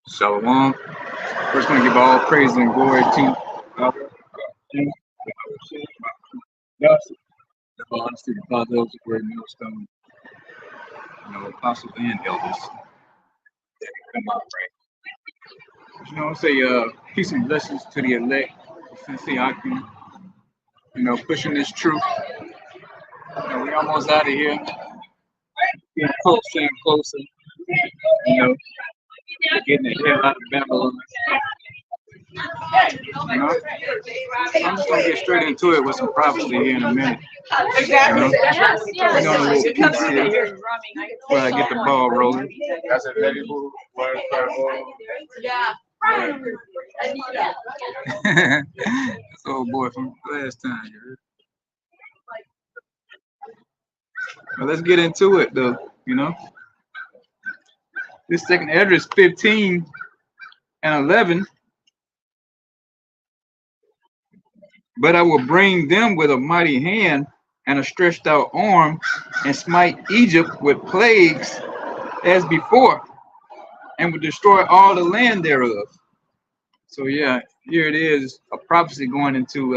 Shalom. First, want to give all praise and glory to God. The honesty of God, those who were millstone, apostles and elders that come out right. Say peace and blessings to the elect. Since I can, pushing this truth. We almost out of here. Getting closer and closer. Getting the hell out of Babylon. I'm just gonna get straight into it with some prophecy here in a minute. Exactly. We're gonna little piece here where I get the ball rolling. That's a very cool word. Yeah. That's old boy from last time. You heard? Well, let's get into it though. This second address 15 and 11. But I will bring them with a mighty hand and a stretched out arm, and smite Egypt with plagues as before, and will destroy all the land thereof. So yeah, here it is, a prophecy going into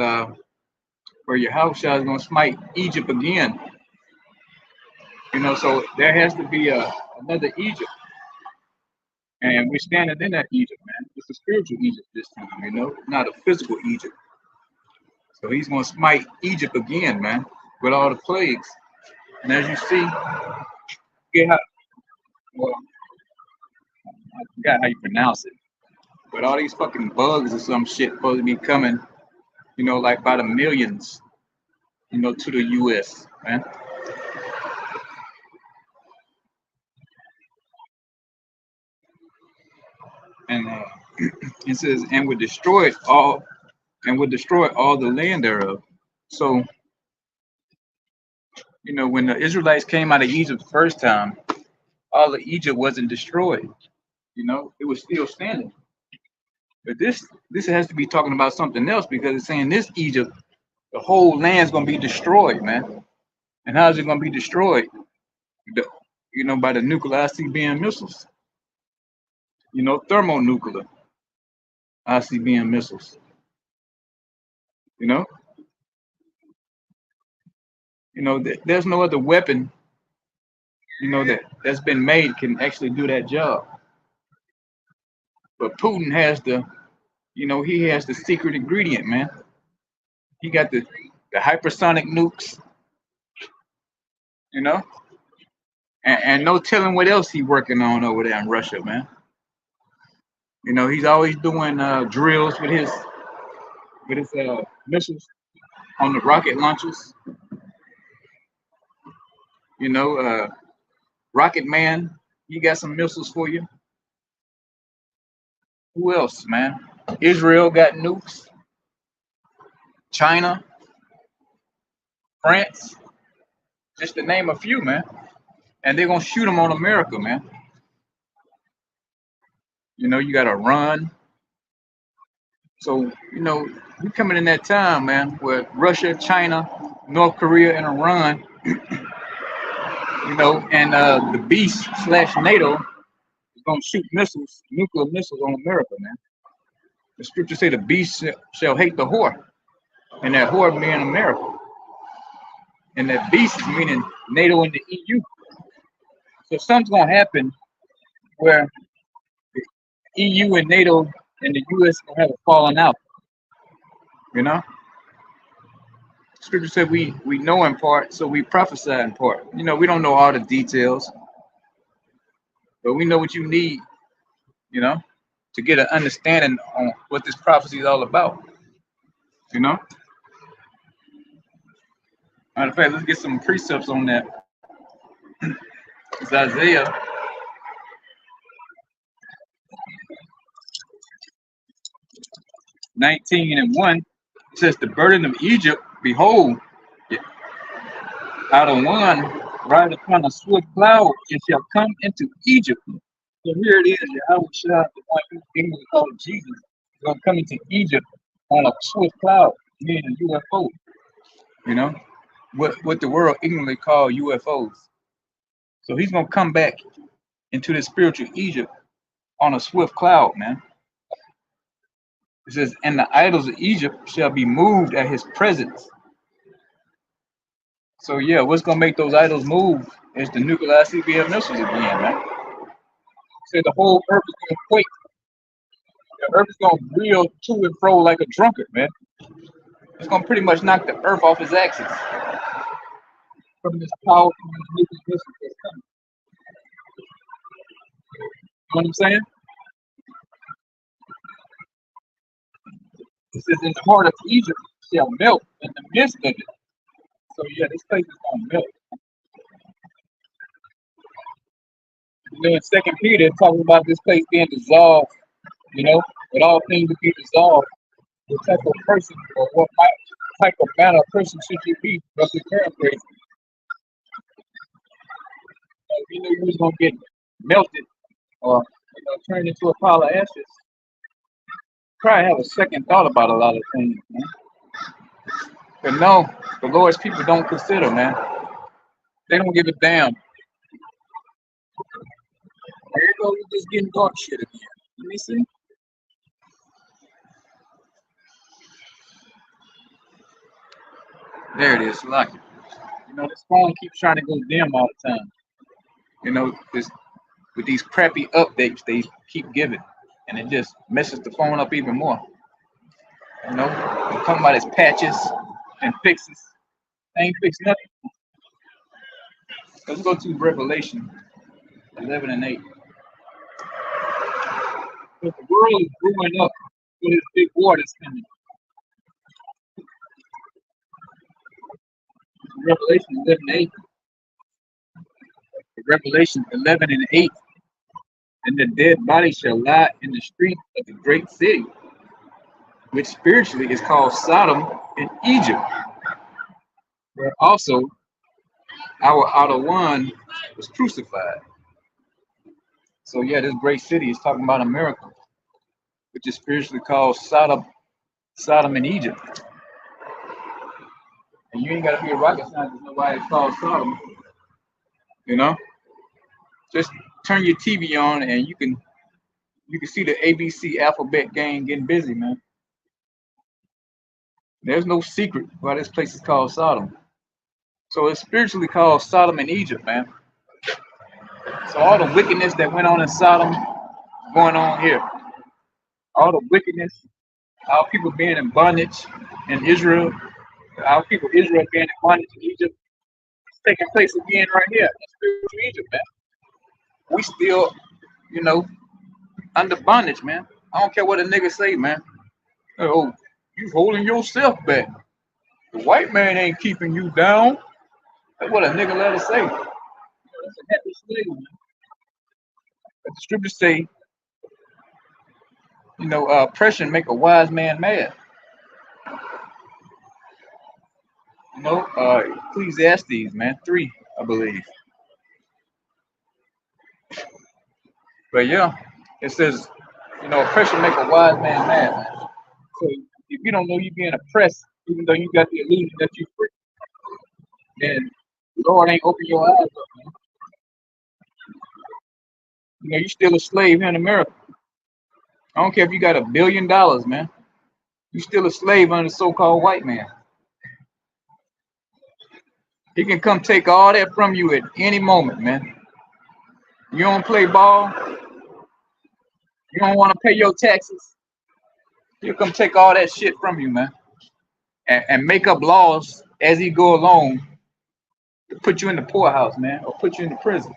where Yahushua is going to smite Egypt again. So there has to be another Egypt, and we're standing in that Egypt, man. It's a spiritual Egypt this time, not a physical Egypt. So he's going to smite Egypt again, man, with all the plagues. And as you see, I forgot how you pronounce it. But all these fucking bugs or some shit supposed to be coming, like by the millions, to the U.S., man. And it says, and would destroy all the land thereof. So, when the Israelites came out of Egypt the first time, all of Egypt wasn't destroyed. It was still standing. But this has to be talking about something else, because it's saying this Egypt, the whole land's gonna be destroyed, man. And how's it gonna be destroyed? By the nuclear ICBM missiles. Thermonuclear ICBM missiles. There's no other weapon, that's been made can actually do that job. But Putin has he has the secret ingredient, man. He got the hypersonic nukes, and no telling what else he's working on over there in Russia, man. He's always doing drills with his missiles on the rocket launchers. Rocket Man, he got some missiles for you. Who else, man? Israel got nukes. China, France, just to name a few, man. And they're gonna shoot them on America, man. You gotta run. So, we coming in that time, man, where Russia, China, North Korea, and Iran, and the beast / NATO is gonna shoot missiles, nuclear missiles on America, man. The scriptures say the beast shall hate the whore, and that whore being America. And that beast is meaning NATO and the EU. So something's gonna happen where the EU and NATO and the US gonna have a falling out. Scripture said we know in part, so we prophesy in part. We don't know all the details, but we know what you need, to get an understanding on what this prophecy is all about. Matter of fact, let's get some precepts on that. It's Isaiah 19:1. It says, the burden of Egypt, behold, out of one ride upon a swift cloud, it shall come into Egypt. So here it is, Yahushua, the one who English called Jesus, is going to come into Egypt on a swift cloud, meaning a UFO. What the world ignorantly call UFOs. So he's going to come back into the spiritual Egypt on a swift cloud, man. It says, and the idols of Egypt shall be moved at his presence. So yeah, what's gonna make those idols move is the nuclear ICBM missiles again, man. Say the whole earth is gonna quake. The earth is gonna reel to and fro like a drunkard, man. It's gonna pretty much knock the earth off its axis from this powerful nuclear missile that's coming. You know what I'm saying? It says, in the heart of Egypt shall melt in the midst of it. So yeah, this place is gonna melt. And then Second Peter talks about this place being dissolved. You know, that all things will be dissolved. What type of person or what type of manner of person should you be? Roughly paraphrasing. If you knew you was gonna get melted or turned into a pile of ashes, probably have a second thought about a lot of things, man. But no, the Lord's people don't consider, man. They don't give a damn. There you go, you just getting dog shit again. Let me see. There it is, lucky. This phone keeps trying to go dim all the time. This with these crappy updates they keep giving, and it just messes the phone up even more. They're talking about its patches and fixes. They ain't fixed nothing. Let's go to Revelation 11 and 8. But the world is growing up with this big war that's coming. Revelation 11 and 8. Revelation 11 and 8. And the dead body shall lie in the street of the great city, which spiritually is called Sodom in Egypt, where also our outer one was crucified. So yeah, this great city is talking about America, which is spiritually called Sodom in Egypt. And you ain't gotta be a rocket scientist to know why it's called Sodom. Just turn your TV on and you can see the ABC alphabet gang getting busy, man. There's no secret why this place is called Sodom. So it's spiritually called Sodom in Egypt, man. So all the wickedness that went on in Sodom is going on here. All the wickedness, our people being in bondage in Israel, our people Israel being in bondage in Egypt, it's taking place again right here in spiritual Egypt, man. We still, under bondage, man. I don't care what a nigga say, man. Oh, you holding yourself back. The white man ain't keeping you down. That's what a nigga let us say. That's a happy slave, man. But the scriptures say, oppression make a wise man mad. Ecclesiastes, man, 3, I believe. But yeah, it says, oppression make a wise man mad, man. So if you don't know you're being oppressed, even though you got the illusion that you're free, then the Lord ain't open your eyes up, man. You're still a slave here in America. I don't care if you got $1 billion, man. You're still a slave under the so-called white man. He can come take all that from you at any moment, man. You don't play ball. You don't want to pay your taxes. He'll come take all that shit from you, man. And make up laws as he go along to put you in the poorhouse, man, or put you in the prison.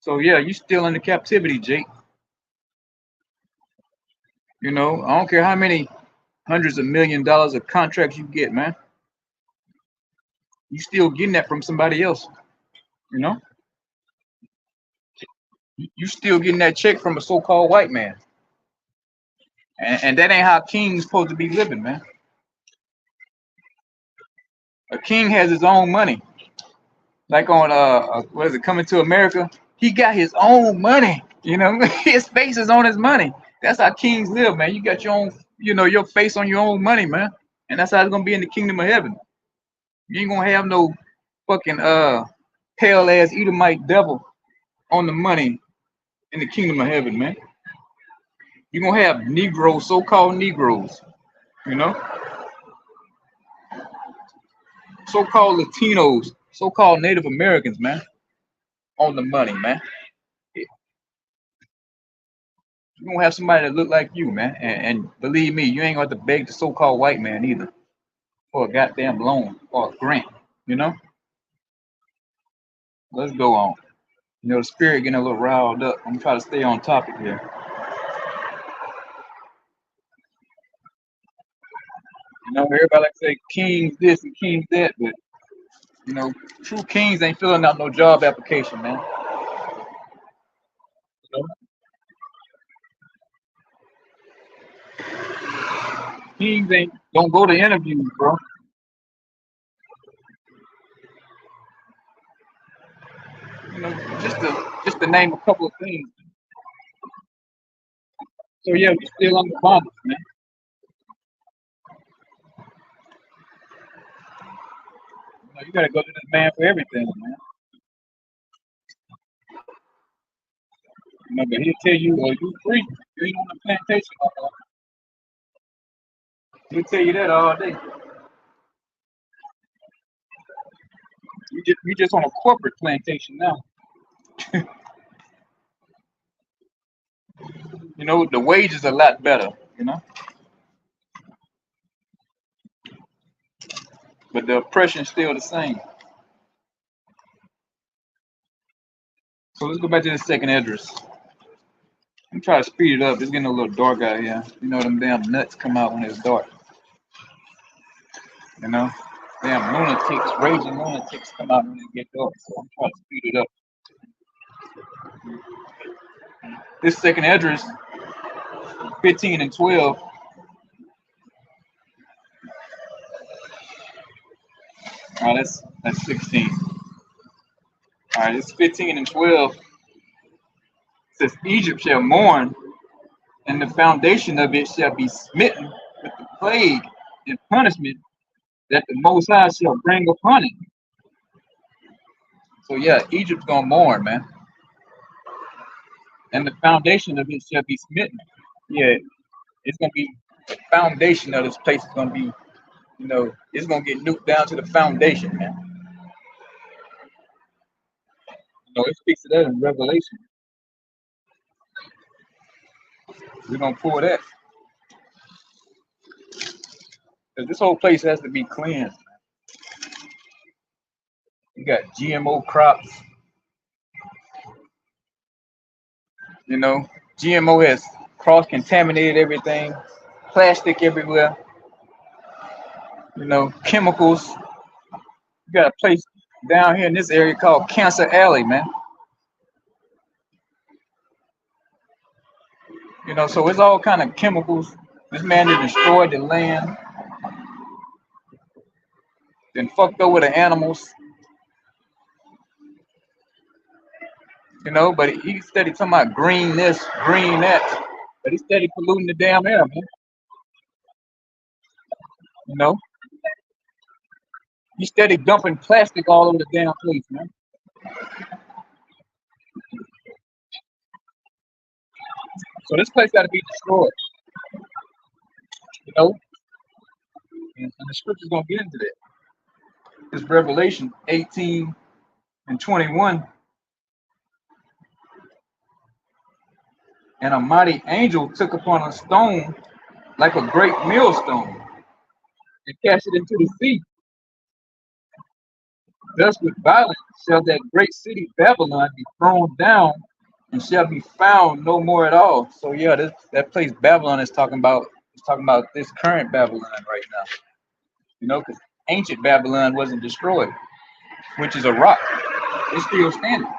So yeah, you still in the captivity, Jake. I don't care how many hundreds of $millions of contracts you get, man. You still getting that from somebody else, You still getting that check from a so-called white man. And that ain't how kings supposed to be living, man. A king has his own money. Like on what is it, Coming to America? He got his own money, his face is on his money. That's how kings live, man. You got your own, your face on your own money, man. And that's how it's gonna be in the kingdom of heaven. You ain't gonna have no fucking pale ass Edomite devil on the money in the kingdom of heaven, man. You're gonna have Negroes, so-called Negroes, you know, so-called Latinos, so-called Native Americans, man, on the money, man. You're gonna have somebody that look like you, man, and believe me, you ain't gonna have to beg the so-called white man either for a goddamn loan or a grant, you know. Let's go on. You know, the spirit getting a little riled up. I'm trying to stay on topic here. You know, everybody like to say kings this and kings that, but you know, true kings ain't filling out no job application, man. You know? Kings ain't don't go to interviews, bro. You know, just to name a couple of things. So yeah, we still under bondage, man. You know, you gotta go to this man for everything, man. You know, but he'll tell you, well, you free. You ain't on the plantation no more. He'll tell you that all day. You just on a corporate plantation now. You know, the wages are a lot better, you know, but the oppression's still the same. So let's go back to the second address. I'm trying to speed it up. It's getting a little dark out here. You know, them damn nuts come out when it's dark. You know, damn lunatics, raging lunatics come out when it gets dark. So I'm trying to speed it up. This second address, 15 and 12. All right, that's 16. All right, it's 15 and 12. It says Egypt shall mourn, and the foundation of it shall be smitten with the plague and punishment that the Most High shall bring upon it. So yeah, Egypt's gonna mourn, man, and the foundation of it shall be smitten. Yeah, it's gonna be the foundation of this place is gonna be, you know, it's gonna get nuked down to the foundation, man. You know, it speaks to that in Revelation. We're gonna pull that because this whole place has to be cleansed. You got GMO crops, you know, GMO has cross-contaminated everything, plastic everywhere, you know, chemicals. You got a place down here in this area called Cancer Alley, man. You know, so it's all kind of chemicals. This man has destroyed the land, then fucked over the animals, you know, but he steady talking about green this, green that, but he steady polluting the damn air, man. You know, he steady dumping plastic all over the damn place, man. So this place got to be destroyed, you know, and the scripture's gonna get into that. It's Revelation 18 and 21. And a mighty angel took upon a stone like a great millstone and cast it into the sea. Thus with violence shall that great city Babylon be thrown down and shall be found no more at all. So yeah, that place Babylon is talking about this current Babylon right now. You know, because ancient Babylon wasn't destroyed, which is a rock. It's still standing.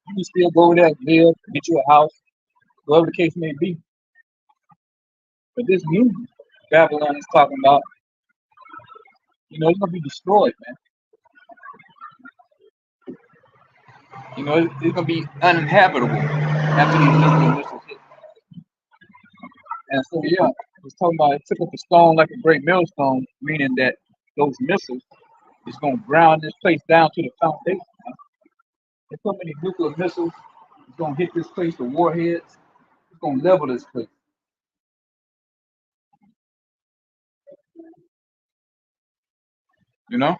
You can still go there, live, get you a house, whatever the case may be. But this new Babylon is talking about, you know, it's gonna be destroyed, man. You know, it's gonna be uninhabitable after these nuclear missiles hit. And so yeah, it's talking about it took up a stone like a great millstone, meaning that those missiles is gonna ground this place down to the foundation. Man. There's so many nuclear missiles, It's gonna hit this place with warheads. It's gonna level this place. You know,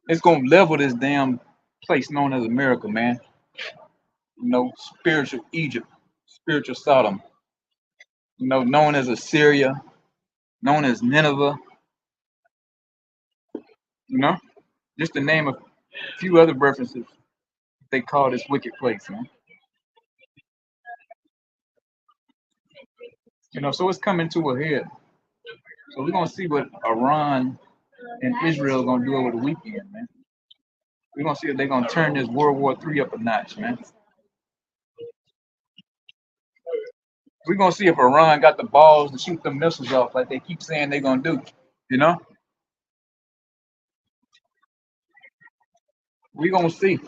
it's gonna level this damn place known as America, man. You know, spiritual Egypt, spiritual Sodom. You know, known as Assyria, known as Nineveh. You know, just to name a few other references they call this wicked place, man. You know, so it's coming to a head. So we're gonna see what Iran and Israel gonna do over the weekend, man. We're gonna see if they're gonna turn this World War III up a notch, man. We're gonna see if Iran got the balls to shoot them missiles off like they keep saying they're gonna do. You know, we're gonna see.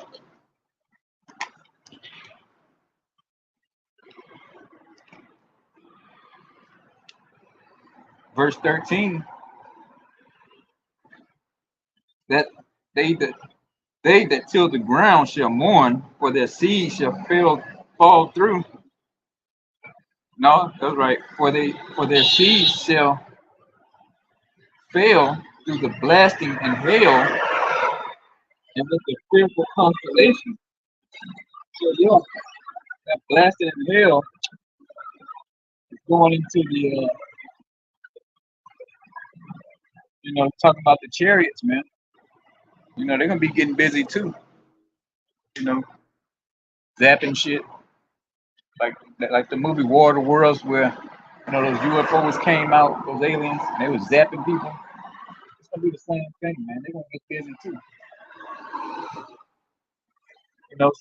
Verse 13, that they that they that till the ground shall mourn, for their seed shall fall through. No, that's right. For their seed shall fail through the blasting and hail and with the fearful constellation. So yeah, that blasting and hail is going into the talking about the chariots, man. You know, they're gonna be getting busy too. You know, zapping shit like the movie War of the Worlds, where those UFOs came out, those aliens, and they was zapping people. It's gonna be the same thing, man. They're gonna get busy too.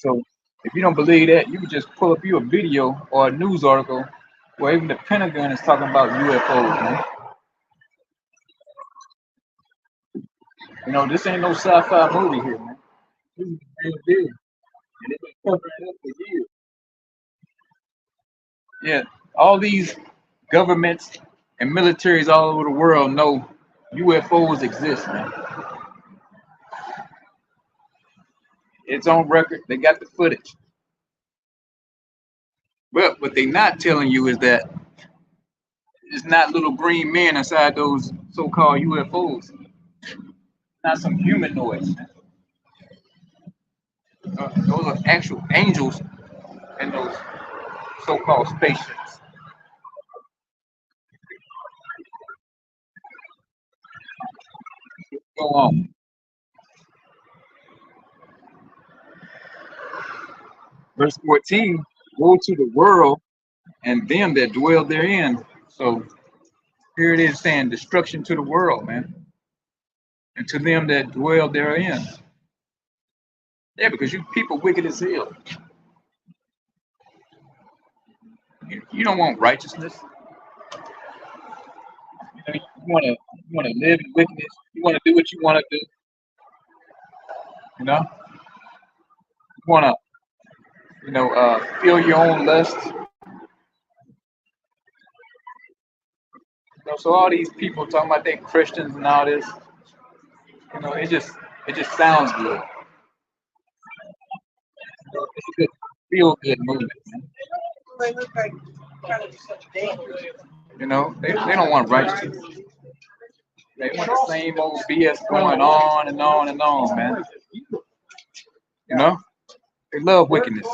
So if you don't believe that, you can just pull up you a video or a news article where even the Pentagon is talking about UFOs, man. This ain't no sci-fi movie here, man. This is the real deal. And they've been covering it up for years. Yeah, all these governments and militaries all over the world know UFOs exist, man. It's on record. They got the footage. But what they not telling you is that it's not little green men inside those so-called UFOs. Not some humanoids. Those are actual angels in those so-called spaceships. Go on. Verse 14, woe to the world and them that dwell therein. So here it is saying destruction to the world, man. And to them that dwell therein. Yeah, because you people wicked as hell. You don't want righteousness. You want to live in wickedness. You want to do what you want to do. You want to feel your own lust. So all these people talking about they Christians and all this, it just sounds good. It's a good feel good movement, man. They don't want righteousness. They want the same old BS going on and on and on, man. They love wickedness.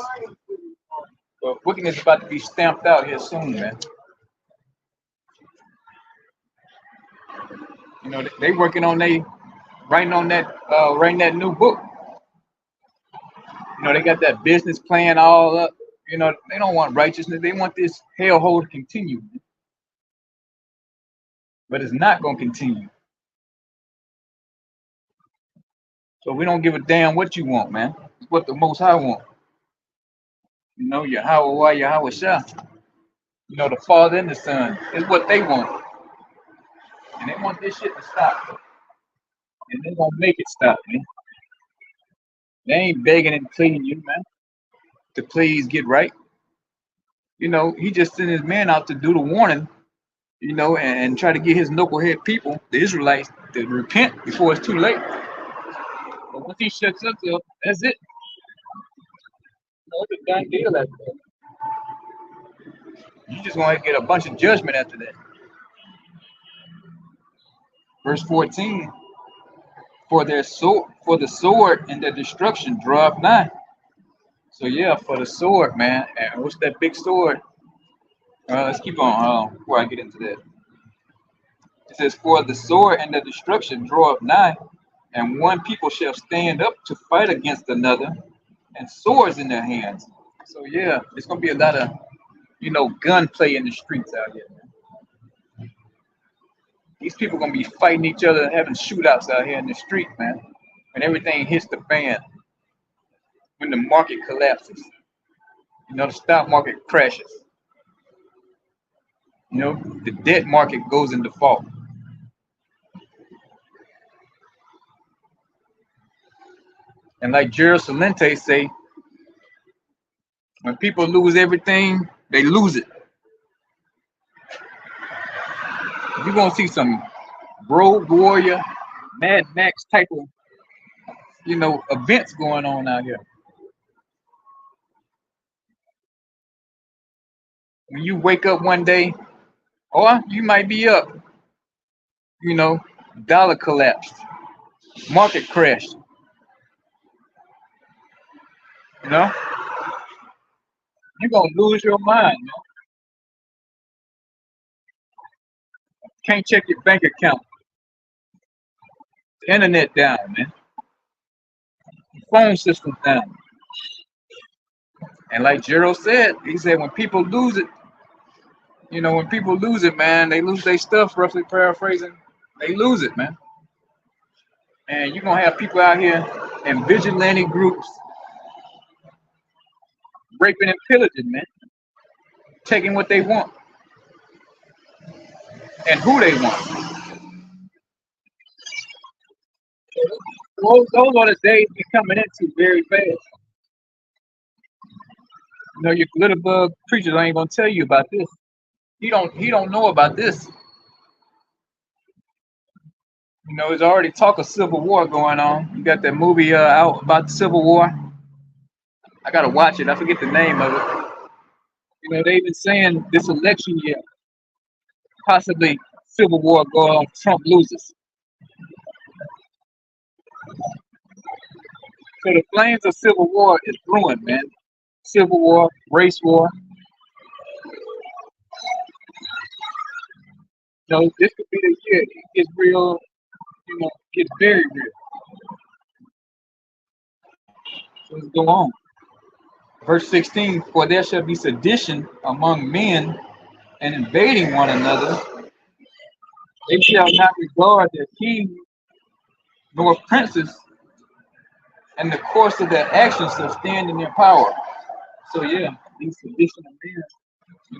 But wickedness is about to be stamped out here soon, man. They working on writing that new book. They got that business plan all up. They don't want righteousness. They want this hellhole to continue. But it's not going to continue. So we don't give a damn what you want, man. It's what the Most High want. Yahweh Shah. The Father and the Son is what they want. And they want this shit to stop. And they're going to make it stop, man. They ain't begging and pleading you, man, to please get right. He just sent his man out to do the warning, and try to get his knucklehead people, the Israelites, to repent before it's too late. But once he shuts us up, that's it. No, it's a done deal after that. You just gonna get a bunch of judgment after that. Verse 14. For the sword and their destruction draweth nigh. So yeah, for the sword, man. And what's that big sword? Let's keep on before I get into that. It says, for the sword and the destruction draweth nigh, and one people shall stand up to fight against another, and swords in their hands. So yeah, it's gonna be a lot of gunplay in the streets out here, man. These people gonna be fighting each other, having shootouts out here in the street, man. When everything hits the fan, when the market collapses, the stock market crashes, the debt market goes in default. And like Gerald Salente say, when people lose everything, they lose it. You're gonna see some Road Warrior, Mad Max type of, events going on out here. When you wake up one day, or you might be up, dollar collapsed, market crashed, you're gonna lose your mind, man. Can't check your bank account. The internet down, man. The phone system down. And like Gerald said, he said when people lose it, man, they lose their stuff, roughly paraphrasing, they lose it, man. And you're gonna have people out here in vigilante groups raping and pillaging, man. Taking what they want. And who they want. Those are the days we're coming into very fast. Your glitter bug preachers ain't gonna tell you about this. He don't know about this. There's already talk of civil war going on. You got that movie out about the Civil War. I gotta watch it. I forget the name of it. They've been saying this election year, possibly civil war going on. Trump loses. So the flames of civil war is brewing, man. Civil war, race war. This could be the year it gets real. Gets very real. So let's go on. Verse 16, for there shall be sedition among men and invading one another. They shall not regard their king nor princes, and the course of their actions shall stand in their power. So yeah, these sedition of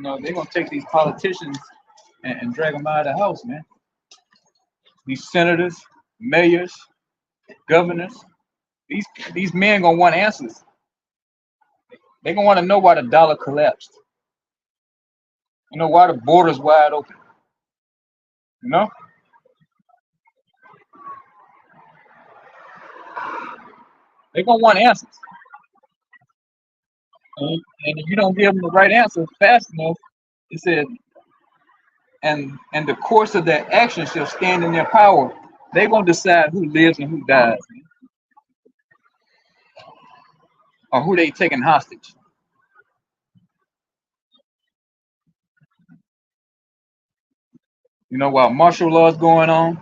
men, they're gonna take these politicians and drag them out of the house, man. These senators, mayors, governors, these men gonna want answers. They're gonna want to know why the dollar collapsed. Why the border's wide open. They're gonna want answers. And if you don't give them the right answer fast enough, it said, and the course of their actions shall stand in their power. They're gonna decide who lives and who dies, man. Or who they taking hostage. While martial law is going on,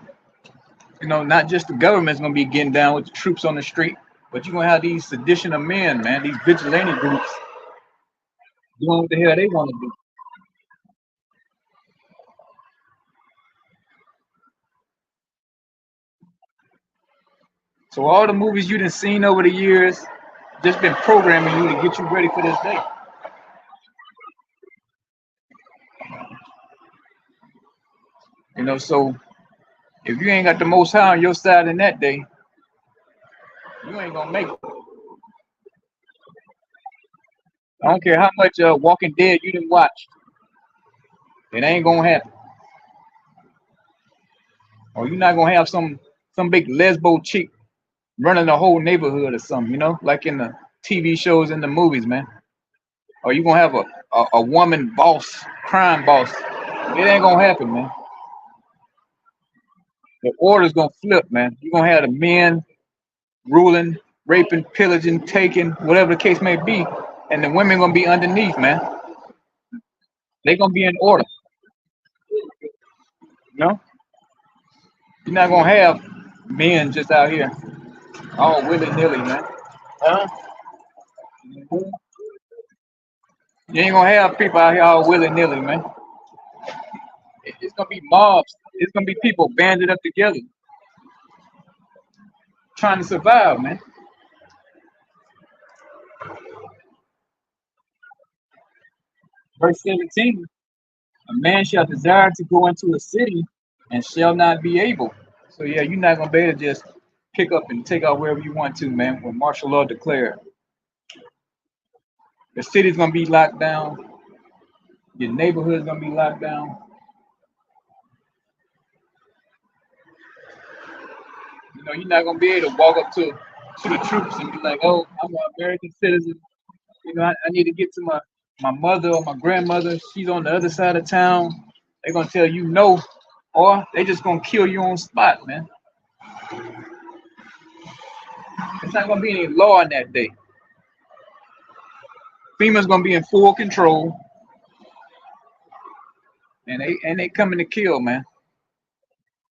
not just the government's gonna be getting down with the troops on the street, but you're gonna have these sedition of men, man, these vigilante groups doing what the hell they want to do. So all the movies you done seen over the years just been programming you to get you ready for this day. So if you ain't got the Most High on your side in that day, you ain't gonna make it. I don't care how much Walking Dead you done watched. It ain't gonna happen. Or you're not gonna have some big lesbo chick running the whole neighborhood or something, like in the TV shows and the movies, man. Or you gonna have a woman boss, crime boss. It ain't gonna happen, man. The order's gonna flip, man. You're gonna have the men ruling, raping, pillaging, taking, whatever the case may be, and the women gonna be underneath, man. They gonna be in order. You know? You're not gonna have men just out here all willy-nilly, man. Huh? You ain't gonna have people out here all willy-nilly, man. It's gonna be mobs. It's gonna be people banded up together, trying to survive, man. Verse 17, a man shall desire to go into a city and shall not be able. So yeah, you're not gonna be able to just pick up and take out wherever you want to, man, when martial law declared. The city's gonna be locked down, your neighborhood's gonna be locked down. You know, you're not gonna be able to walk up to the troops and be like, oh, I'm an American citizen. You know, I need to get to my mother or my grandmother. She's on the other side of town. They're gonna tell you no, or they just gonna kill you on spot, man. It's not gonna be any law in that day. FEMA's gonna be in full control, and they coming to kill, man.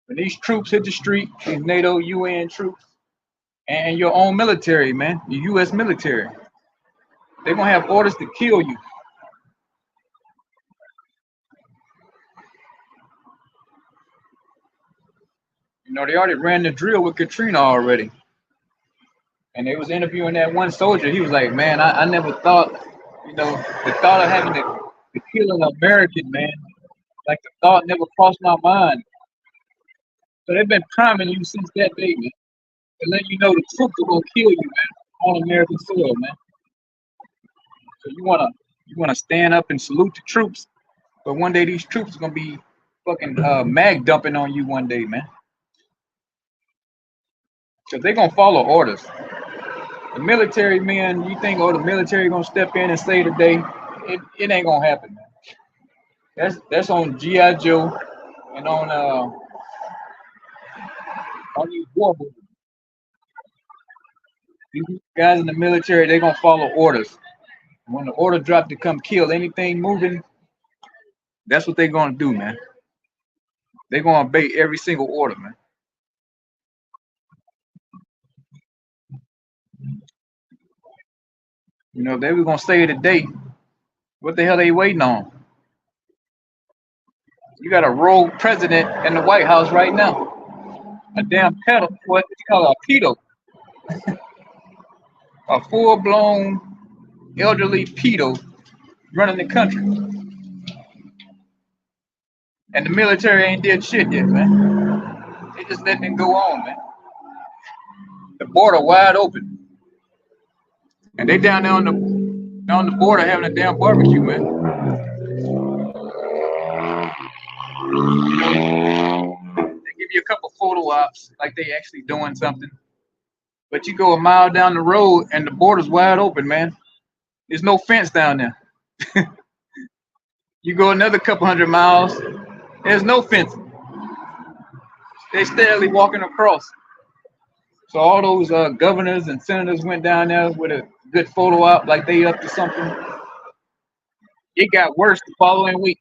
When these troops hit the street, these NATO, UN troops, and your own military, man, the U.S. military, they're gonna have orders to kill you. You know, they already ran the drill with Katrina already. And they was interviewing that one soldier. He was like, man, I never thought, you know, the thought of having to kill an American, man, like the thought never crossed my mind. So they've been priming you since that day, man. To let you know the troops are gonna kill you, man, on American soil, man. So you wanna stand up and salute the troops, but one day these troops are gonna be fucking mag dumping on you one day, man. Cause they're gonna follow orders. The military men, you think, oh, the military gonna step in and save the day? It ain't gonna happen, man. That's on G.I. Joe and on these war movies. These guys in the military, they gonna follow orders. When the order drop to come kill anything moving, that's what they gonna do, man. They gonna obey every single order, man. You know, they were gonna save the day. What the hell they waiting on? You got a rogue president in the White House right now. A damn pedo, what you call a pedo. A full-blown elderly pedo running the country. And the military ain't did shit yet, man. They just letting it go on, man. The border wide open. And they down there on the border having a damn barbecue, man. They give you a couple photo ops like they actually doing something. But you go a mile down the road and the border's wide open, man. There's no fence down there. You go another couple hundred miles, there's no fence. They steadily walking across. So all those governors and senators went down there with a good photo op like they up to something. It got worse the following week.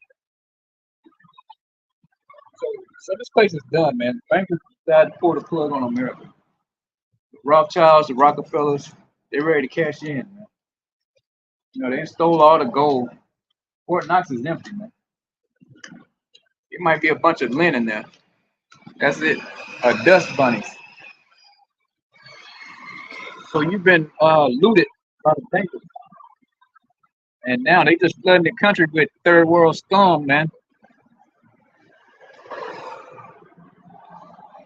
So this place is done, man. Bankers decided to pull the plug on America. The Rothschilds, the Rockefellers, they're ready to cash in, man. You know, they stole all the gold. Fort Knox is empty, man. It might be a bunch of linen there. That's it. Dust bunnies. So you've been looted by the bankers. And now they just flooding the country with third world scum, man.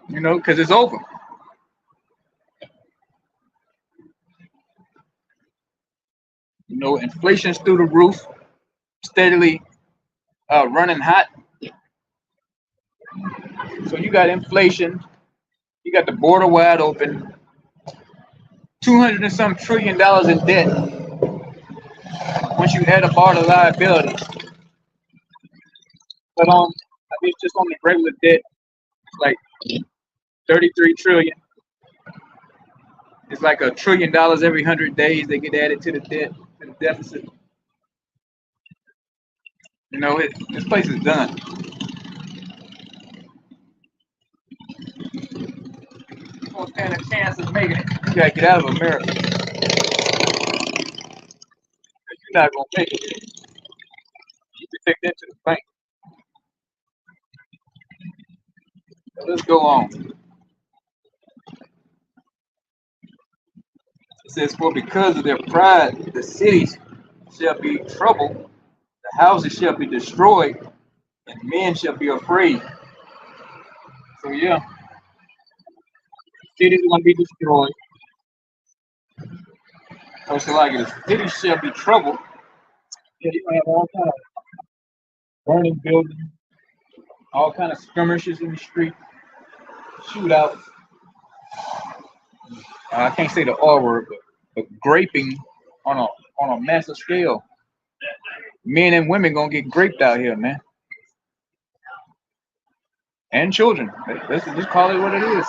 You know, because it's over. You know, inflation's through the roof, steadily running hot. So you got inflation, you got the border wide open, $200 and some trillion in debt. Once you add up all the liabilities, but I mean, just on the regular debt, it's like 33 trillion. It's like $1 trillion every 100 days they get added to the debt, to the deficit. You know, this place is done. You don't stand a chance of making it. You gotta get out of America. You're not gonna make it. You can take that to the bank. So let's go on. It says, for because of their pride, the cities shall be troubled, the houses shall be destroyed, and men shall be afraid. So yeah, cities are gonna be destroyed. Also, like the cities shall be troubled. Yeah, you're gonna have all kind of burning buildings, all kind of skirmishes in the street, shootouts. I can't say the R word, but graping on a massive scale. Men and women gonna get graped out here, man, and children. Let's just call it what it is.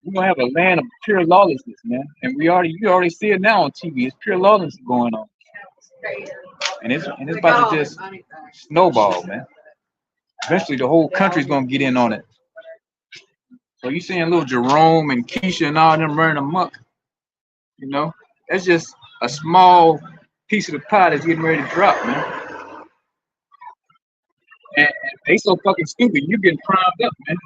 We're gonna have a land of pure lawlessness, man, and you already see it now on TV. It's pure lawlessness going on, and it's about to just snowball, man. Eventually, the whole country's gonna get in on it. So you seeing little Jerome and Keisha and all them running amok, you know? That's just a small piece of the pie that's getting ready to drop, man. And they so fucking stupid, you getting primed up, man.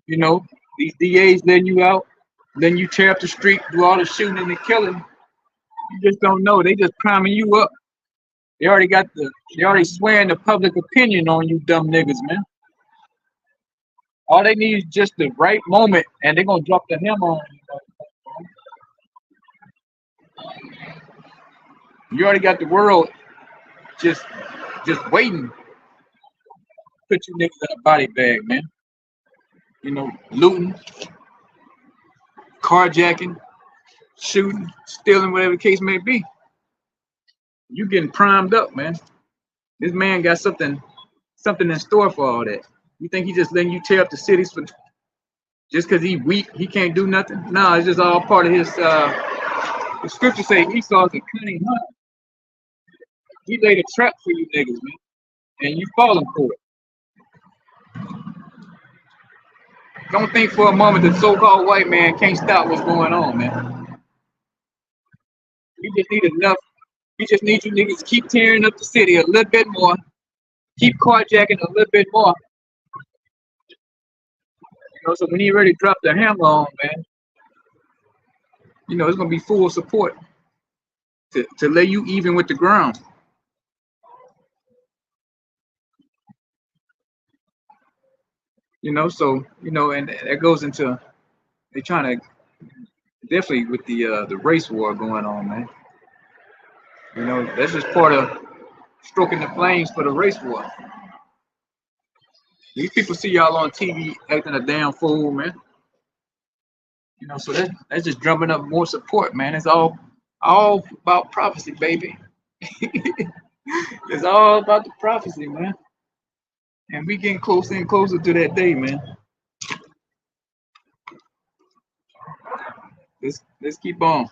You know, these DAs letting you out, letting you tear up the street, do all the shooting and the killing. You just don't know. They just priming you up. They already swearing the public opinion on you dumb niggas, man. All they need is just the right moment, and they're gonna drop the hammer on you. You already got the world just waiting. Put you niggas in a body bag, man. You know, looting, carjacking, shooting, stealing, whatever the case may be. You getting primed up, man. This man got something in store for all that. You think he just letting you tear up the cities for just because he weak, he can't do nothing? No, it's just all part of his the scripture say Esau is a cunning hunter. He laid a trap for you niggas, man. And you falling for it. Don't think for a moment the so-called white man can't stop what's going on, man. We just need enough. We just need you niggas to keep tearing up the city a little bit more. Keep carjacking a little bit more. You know, so when he ready to drop the hammer on, man, you know, it's gonna be full support to lay you even with the ground. You know, so you know, and that goes into they trying to definitely with the race war going on, man. You know, that's just part of stroking the flames for the race war. These people see y'all on TV acting a damn fool, man. You know, so that's just drumming up more support, man. It's all about prophecy, baby. It's all about the prophecy, man. And we getting closer and closer to that day, man. Let's keep on.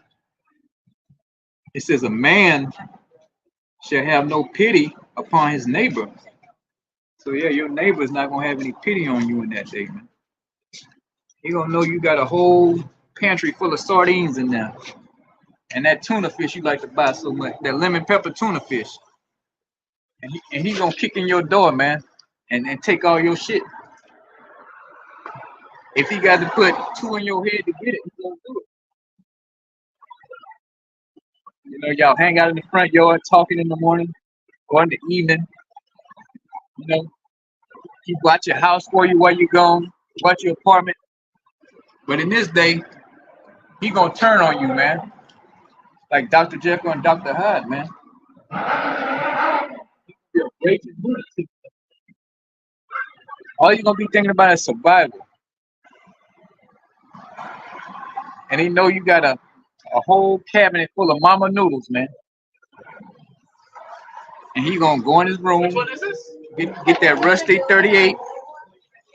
It says a man shall have no pity upon his neighbor. So yeah, your neighbor is not gonna have any pity on you in that day, man. He gonna know you got a whole pantry full of sardines in there. And that tuna fish you like to buy so much, that lemon pepper tuna fish. And he gonna kick in your door, man, and take all your shit. If he got to put two in your head to get it, he gonna do it. You know, y'all hang out in the front yard talking in the morning or in the evening. You know, he watch your house for you while you're gone, watch your apartment. But in this day, he gonna turn on you, man. Like Dr. Jekyll and Dr. Hyde, man. All you're gonna be thinking about is survival. and he know you got a whole cabinet full of mama noodles, man. And he gonna go in his room, get that rusty 38.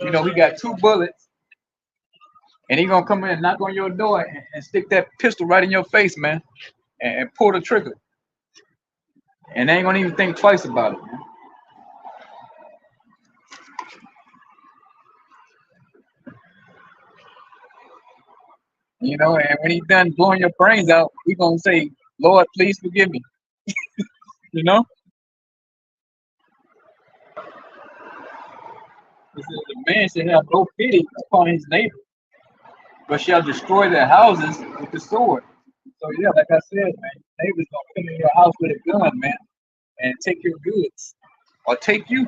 You know, he got 2 bullets, and he gonna come in and knock on your door and stick that pistol right in your face, man, and pull the trigger. And they ain't gonna even think twice about it, man. You know, and when he's done blowing your brains out, he gonna say, "Lord, please forgive me." You know, this is a man should have no pity upon his neighbor, but shall destroy their houses with the sword. So yeah, like I said, man, neighbor's gonna come in your house with a gun, man, and take your goods, or take you.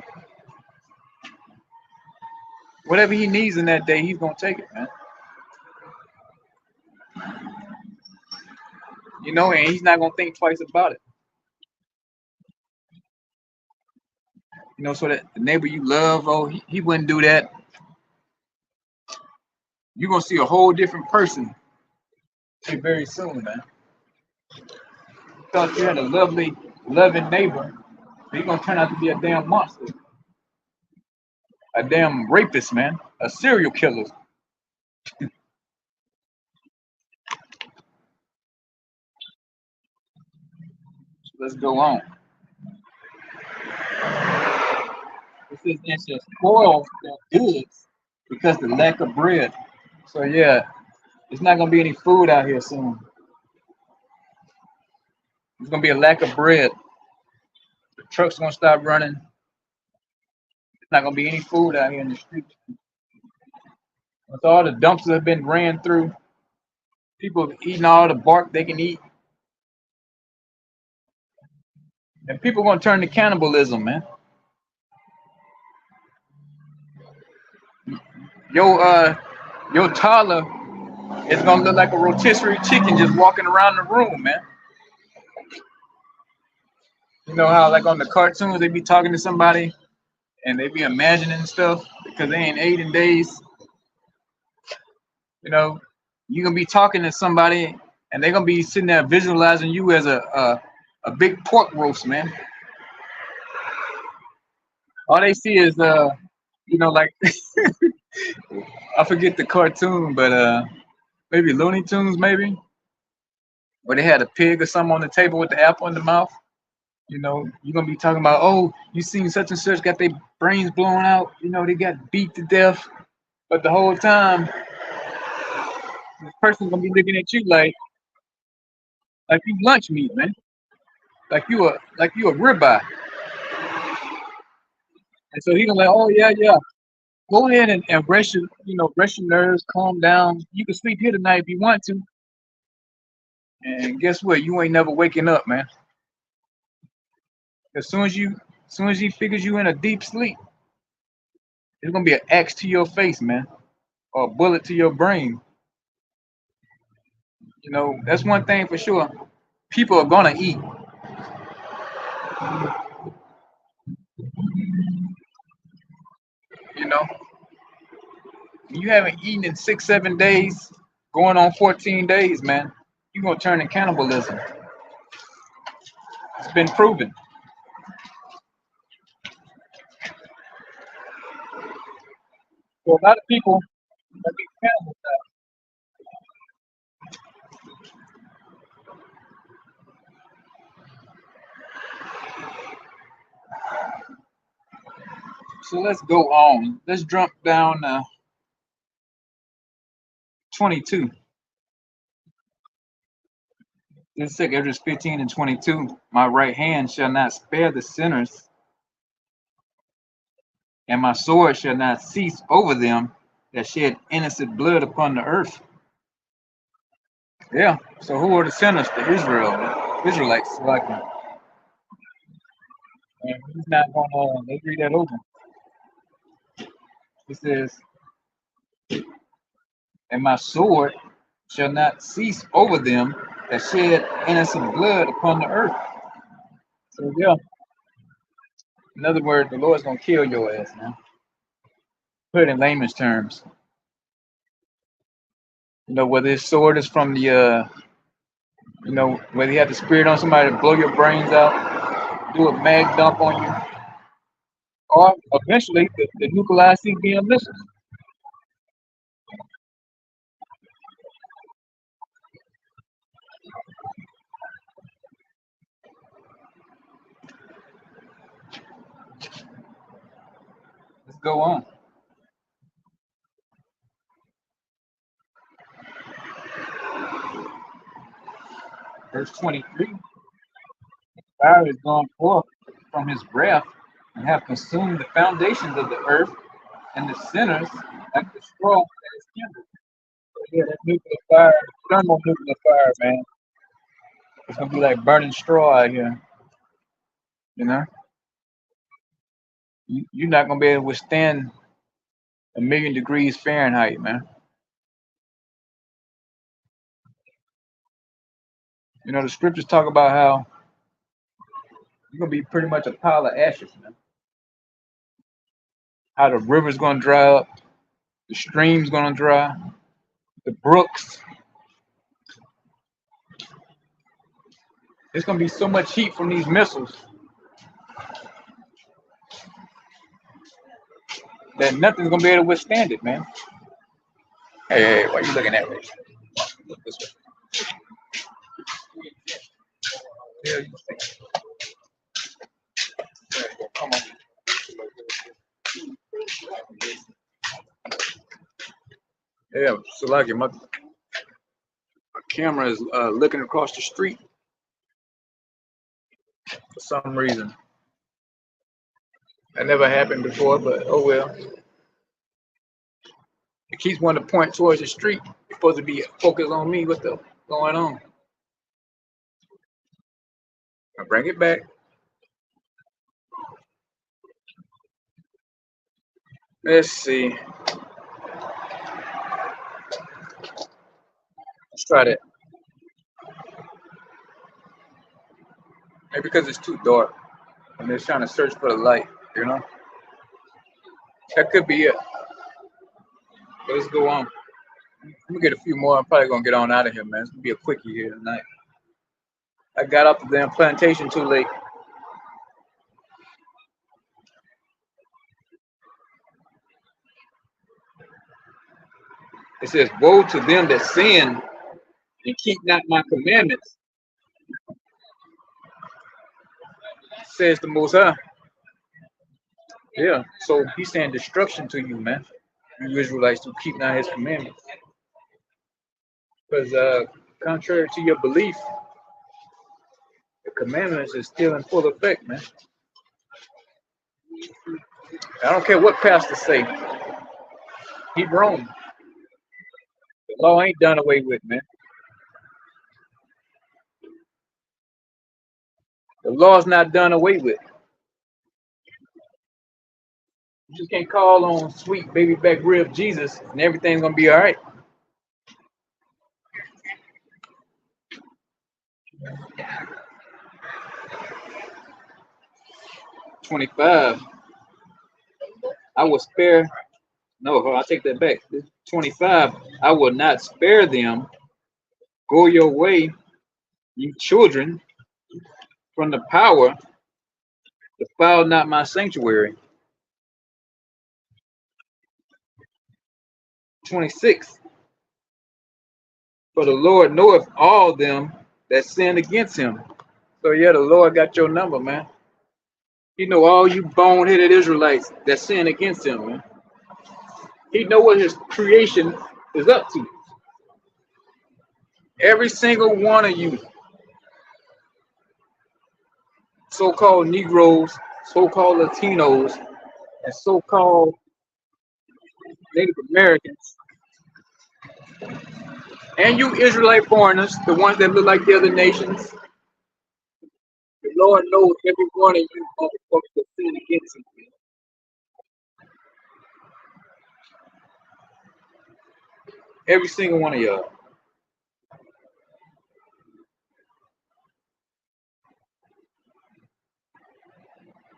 Whatever he needs in that day, he's gonna take it, man. You know, and he's not gonna think twice about it. You know, so that the neighbor you love, oh, he wouldn't do that. You're gonna see a whole different person very soon, man. You thought you had a lovely, loving neighbor, but he's gonna turn out to be a damn monster, a damn rapist, man, a serial killer. So let's go on. It says they shall spoil their goods because the lack of bread. So yeah, there's not gonna be any food out here soon. There's gonna be a lack of bread. The trucks gonna stop running. There's not gonna be any food out here in the streets. With all the dumps that have been ran through, people have eaten all the bark they can eat, and people gonna turn to cannibalism, man. Your your toddler is gonna look like a rotisserie chicken just walking around the room, man. You know how like on the cartoons they be talking to somebody and they be imagining stuff because they ain't ate in days. You know, you gonna be talking to somebody and they gonna be sitting there visualizing you as a big pork roast, man. All they see is you know, like I forget the cartoon, but maybe Looney Tunes, maybe where they had a pig or something on the table with the apple in the mouth. You know, you're gonna be talking about, oh, you seen such and such got their brains blown out. You know, they got beat to death, but the whole time, this person's gonna be looking at you like you lunch meat, man. Like you a ribeye. And so he gonna like, oh yeah, yeah. Go ahead and rest your, you know, rest your nerves, calm down. You can sleep here tonight if you want to. And guess what? You ain't never waking up, man. As soon as he figures you in a deep sleep, it's gonna be an axe to your face, man, or a bullet to your brain. You know, that's one thing for sure. People are gonna eat. You know, you haven't eaten in 6, 7 days, going on 14 days, man. You're gonna turn to cannibalism. It's been proven. So a lot of people that be cannibals. So let's go on. Let's jump down 22. Let's take Exodus 15 and 22. My right hand shall not spare the sinners, and my sword shall not cease over them that shed innocent blood upon the earth. Yeah. So who are the sinners? The Israelites. Like, and he's not gonna. Let's read that over. It says, "And my sword shall not cease over them that shed innocent blood upon the earth." So yeah. In other words, the Lord's gonna kill your ass now. Put it in layman's terms. You know, whether his sword is from the, you know, whether he had the spirit on somebody to blow your brains out, do a mag dump on you, or eventually the nuclear CBM missiles. Let's go on. Verse 23. Fire is gone forth from his breath and have consumed the foundations of the earth, and the sinners like the straw that is kindled. So yeah, that nuclear fire, thermonuclear fire, man. It's gonna be like burning straw out here. You know, you're not gonna be able to withstand 1,000,000 degrees Fahrenheit, man. You know, the scriptures talk about how you're gonna be pretty much a pile of ashes, man. How the river's gonna dry up, the stream's gonna dry, the brooks. There's gonna be so much heat from these missiles that nothing's gonna be able to withstand it, man. Hey, why are you looking at me? Look this way. Yeah, you think. There you go. Come on. Yeah, so like my camera is looking across the street for some reason. That never happened before, but oh well. It keeps wanting to point towards the street. It's supposed to be focused on me. What's going on? I bring it back. Let's see. Let's try that. Maybe because it's too dark and they're trying to search for the light, you know? That could be it. But let's go on. I'm gonna get a few more. I'm probably gonna get on out of here, man. It's gonna be a quickie here tonight. I got off the damn plantation too late. It says, woe to them that sin and keep not my commandments, says the Most High. Yeah, so he's saying destruction to you, man. You Israelites who keep not his commandments. Because contrary to your belief, the commandments is still in full effect, man. I don't care what pastors say. He wrong. The law ain't done away with, man. The law's not done away with. You just can't call on sweet baby back rib Jesus and everything's gonna be all right. $25. I will spare. No, I'll take that back. 25. I will not spare them. Go your way, you children, from the power. Defile not my sanctuary. 26. For the Lord knoweth all them that sin against him. So yeah, the Lord got your number, man. He know all you boneheaded Israelites that sin against him, man. He know what his creation is up to. Every single one of you so-called Negroes, so-called Latinos, and so-called Native Americans, and you Israelite foreigners, the ones that look like the other nations, the Lord knows every one of you motherfuckers that sin against him. Every single one of y'all.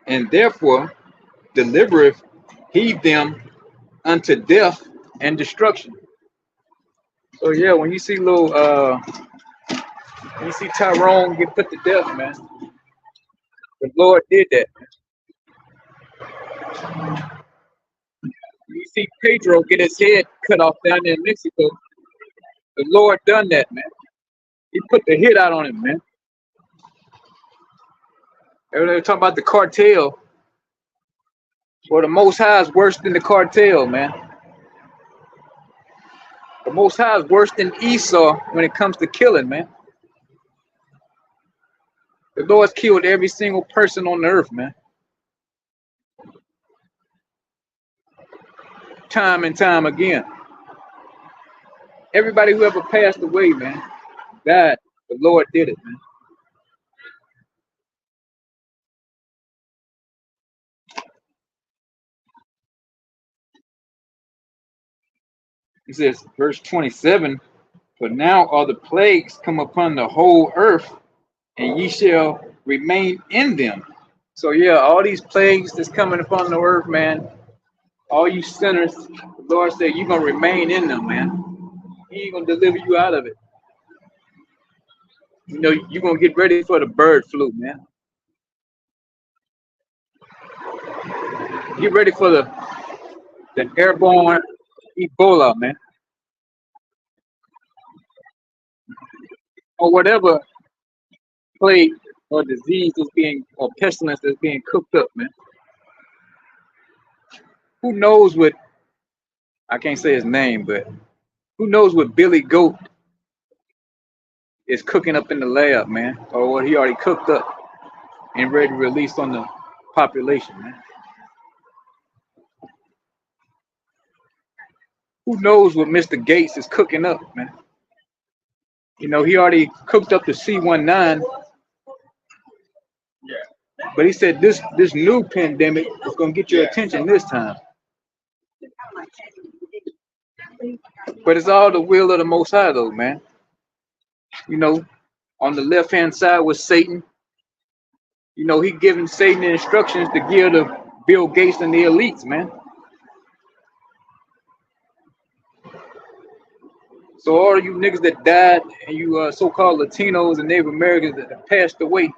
And therefore delivereth he them unto death and destruction. So yeah, when you see little when you see Tyrone get put to death, man, the Lord did that. You see Pedro get his head cut off down there in Mexico. The Lord done that, man. He put the hit out on him, man. Everybody talking about the cartel. Well, the Most High is worse than the cartel, man. The Most High is worse than Esau when it comes to killing, man. The Lord's killed every single person on the earth, man. Time and time again. Everybody who ever passed away, man, died. The Lord did it, man. He says, verse 27, "For now are the plagues come upon the whole earth, and ye shall remain in them." So yeah, all these plagues that's coming upon the earth, man, all you sinners, the Lord said, you're going to remain in them, man. He ain't going to deliver you out of it. You know, you're going to get ready for the bird flu, man. Get ready for the airborne Ebola, man. Or whatever plague or disease is being, or pestilence that's being cooked up, man. Who knows what, I can't say his name, but who knows what Billy Goat is cooking up in the lab, man, or what he already cooked up and ready to release on the population, man. Who knows what Mr. Gates is cooking up, man? You know, he already cooked up the C-19, but he said this new pandemic is gonna get your attention this time. But it's all the will of the Most High, though, man. You know, on the left-hand side was Satan. You know, he giving Satan the instructions to give to Bill Gates and the elites, man. So all of you niggas that died, and you so-called Latinos and Native Americans that have passed away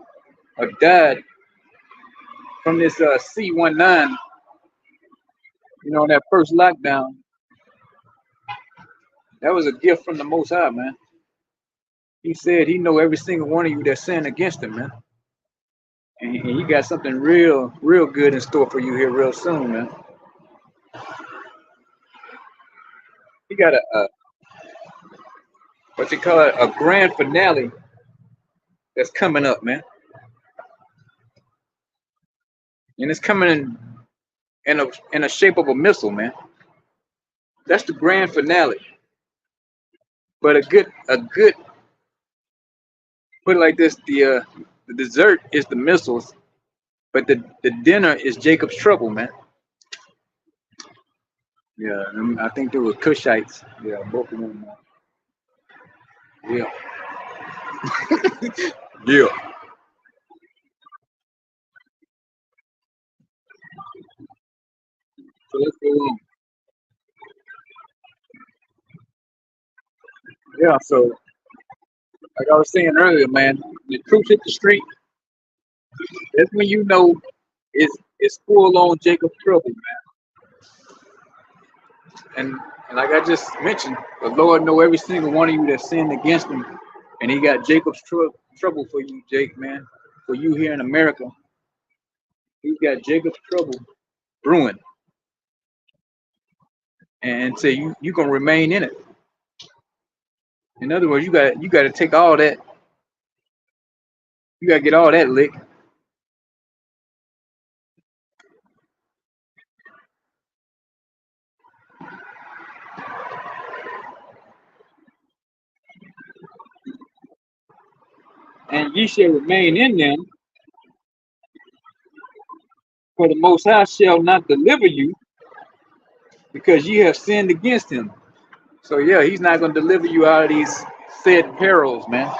or died from this C-19, you know, in that first lockdown, that was a gift from the Most High, man. He said he know every single one of you that sinned against him, man. And he got something real good in store for you here real soon, man. He got a what you call it, a grand finale that's coming up, man. And it's coming in a shape of a missile, man. That's the grand finale. But a good put it like this, the dessert is the missiles, but the dinner is Jacob's trouble, man. Yeah, I think there were Cushites. Yeah, both of them. Yeah. Yeah. So let's go on. Yeah, so like I was saying earlier, man, the troops hit the street. That's when you know it's full on Jacob's trouble, man. And like I just mentioned, the Lord know every single one of you that sinned against him, and he got Jacob's trouble for you, Jake, man. For you here in America, he's got Jacob's trouble brewing, and say you gonna remain in it. In other words, you got to take all that. You got to get all that lick. And ye shall remain in them, for the Most High shall not deliver you, because ye have sinned against him. So yeah, he's not going to deliver you out of these said perils, man.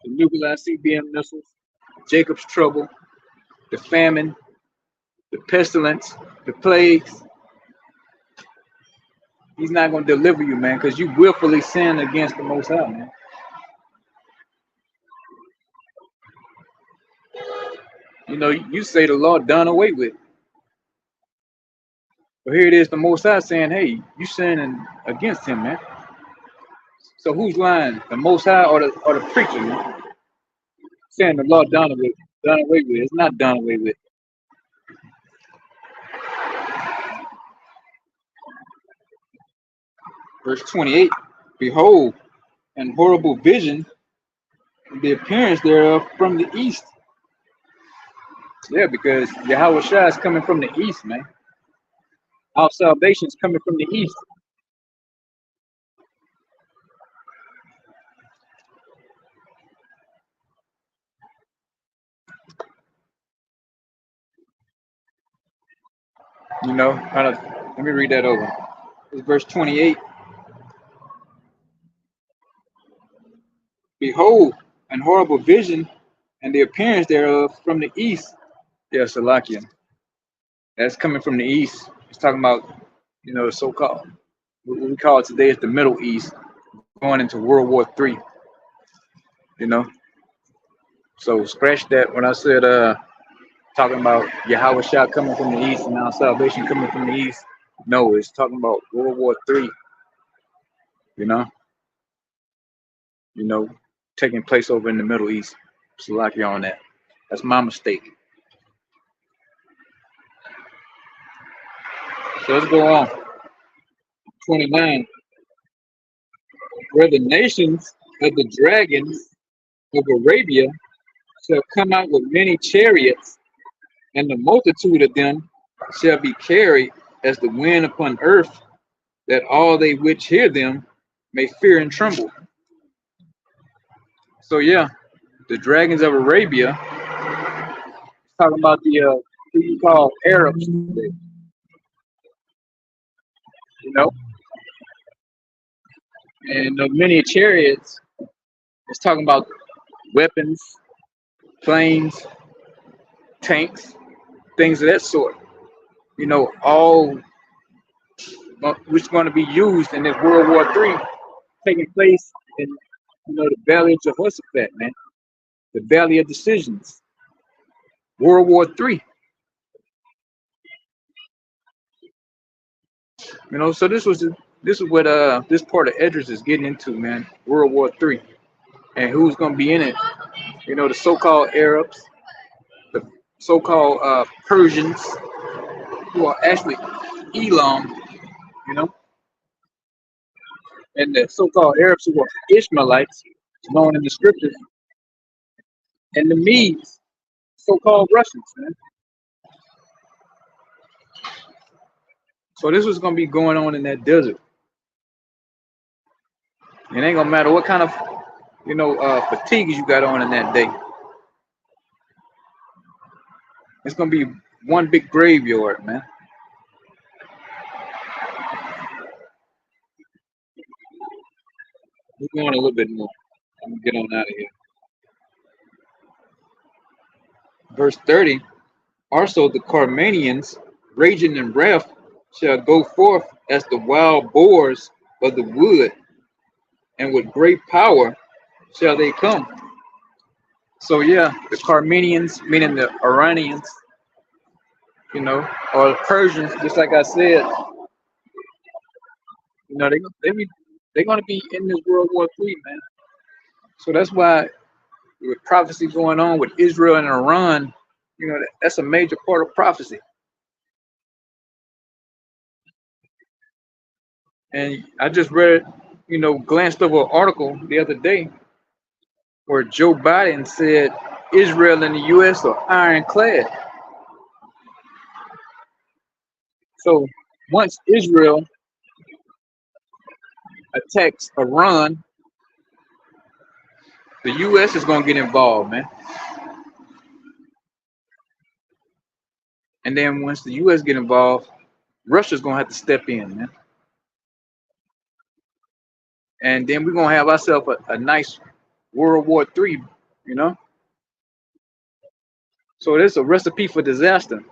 The nuclear CBM missiles, Jacob's trouble, the famine, the pestilence, the plagues. He's not going to deliver you, man, because you willfully sin against the Most High, man. You know, you say the law done away with. But here it is, the Most High saying, hey, you sinning against him, man. So who's lying? The Most High or the preacher, man? Saying the law done away with. It's not done away with. Verse 28, behold, an horrible vision, the appearance thereof from the east. Yeah, because Yahweh Shai is coming from the east, man. Our salvation is coming from the east. You know, let me read that over. It's verse 28. Behold, an horrible vision, and the appearance thereof from the east. Yeah, Salakia. That's coming from the east. It's talking about, you know, the so-called, what we call it today is the Middle East, going into World War III. You know, so scratch that when I said talking about Yahweh Shah coming from the east and our salvation coming from the east. No, it's talking about World War III. You know, taking place over in the Middle East. Salakia on that. That's my mistake. So let's go on. 29. Where the nations of the dragons of Arabia shall come out with many chariots, and the multitude of them shall be carried as the wind upon earth, that all they which hear them may fear and tremble. So yeah, the dragons of Arabia, talking about the who you call Arabs today, you know, and the many chariots. It's talking about weapons, planes, tanks, things of that sort. You know, all which is going to be used in this World War III, taking place in, you know, the Valley of Jehoshaphat, man, the Valley of Decisions, World War III. You know, so this is what this part of Edris is getting into, man. World War III, and who's going to be in it? You know, the so-called Arabs, the so-called Persians, who are actually Elam, you know, and the so-called Arabs who are Ishmaelites, known in the scriptures, and the Medes, so-called Russians, man. So this was gonna be going on in that desert. It ain't gonna matter what kind of, you know, fatigues you got on in that day. It's gonna be one big graveyard, man. We're going a little bit more. I'm gonna get on out of here. Verse 30. Also the Carmanians, raging in wrath, shall go forth as the wild boars of the wood, and with great power shall they come. So yeah, the Carmanians, meaning the Iranians, you know, or the Persians, just like I said, you know, they're gonna be in this World War III, man. So that's why with prophecy going on with Israel and Iran, you know, that's a major part of prophecy. And I just read, you know, glanced over an article the other day where Joe Biden said Israel and the U.S. are ironclad. So once Israel attacks Iran, the U.S. is gonna get involved, man. And then once the U.S. get involved, Russia's gonna have to step in, man. And then we're gonna have ourselves a nice World War III, you know. So there's a recipe for disaster.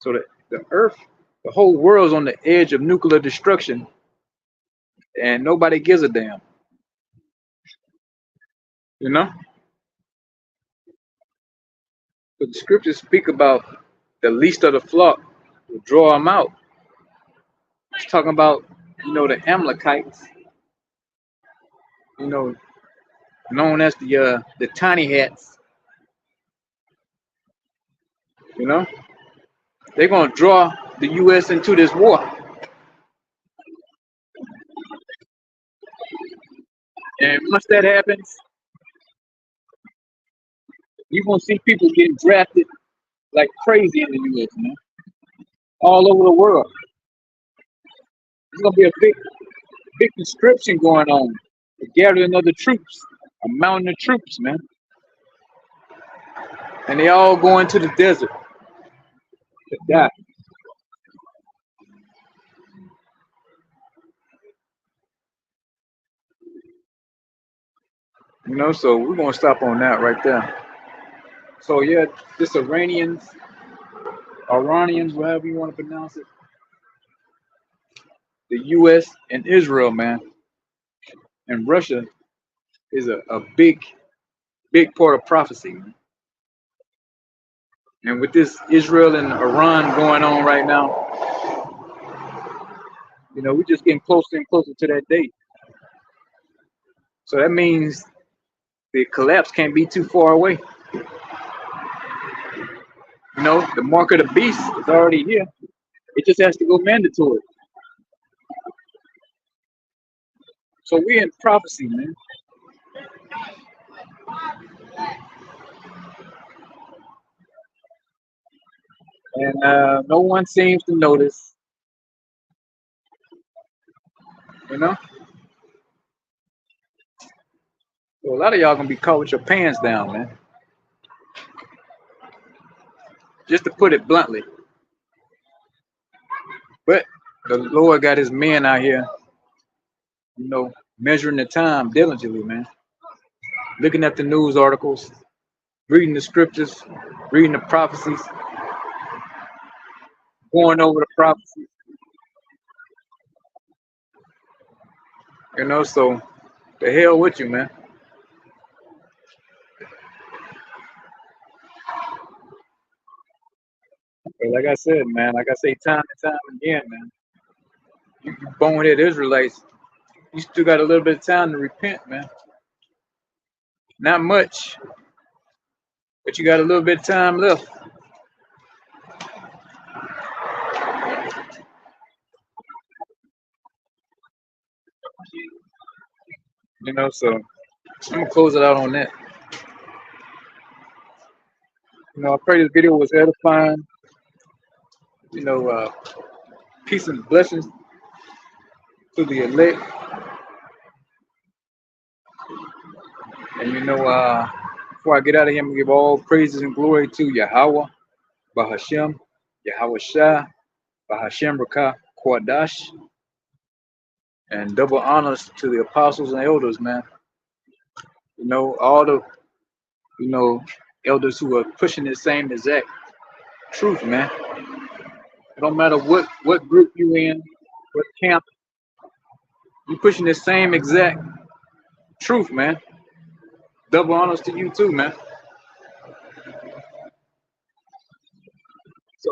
So the earth The whole world's on the edge of nuclear destruction, and nobody gives a damn. You know, but the scriptures speak about the least of the flock will draw them out. It's talking about, the Amalekites, you know, known as the tiny hats. You know, they're gonna draw the U.S. into this war, and once that happens, you're gonna see people getting drafted like crazy in the U.S. man, all over the world. There's gonna be a big conscription going on, the gathering of the troops, a mountain of troops, man, and they all going to the desert to die. So we're gonna stop on that right there. So yeah, this Iranians, whatever you want to pronounce it, the U.S. and Israel, man, and Russia is a big part of prophecy, man. And with this Israel and Iran going on right now, we're just getting closer and closer to that date. So that means the collapse can't be too far away. The mark of the beast is already here. It just has to go mandatory. So we're in prophecy, man. And no one seems to notice, So a lot of y'all gonna be caught with your pants down, man. Just to put it bluntly. But the Lord got his men out here, measuring the time diligently, man. Looking at the news articles, reading the scriptures, reading the prophecies, going over the prophecies. So the hell with you, man. But like I said, man, like I say time and time again, man, you bonehead Israelites, you still got a little bit of time to repent, man. Not much, but you got a little bit of time left. So I'm gonna close it out on that. I pray this video was edifying. Peace and blessings to the elect. And before I get out of here, I'm gonna give all praises and glory to Yahweh, Bahashem, Yahweh Shah, Bahashem Rakah Kwadash, and double honors to the apostles and elders, man. All the elders who are pushing the same exact truth, man. It don't matter what group you in, what camp, you pushing the same exact truth, man. Double honors to you too, man. So,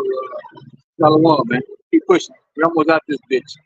Shalom, man. Keep pushing. We're almost out this bitch.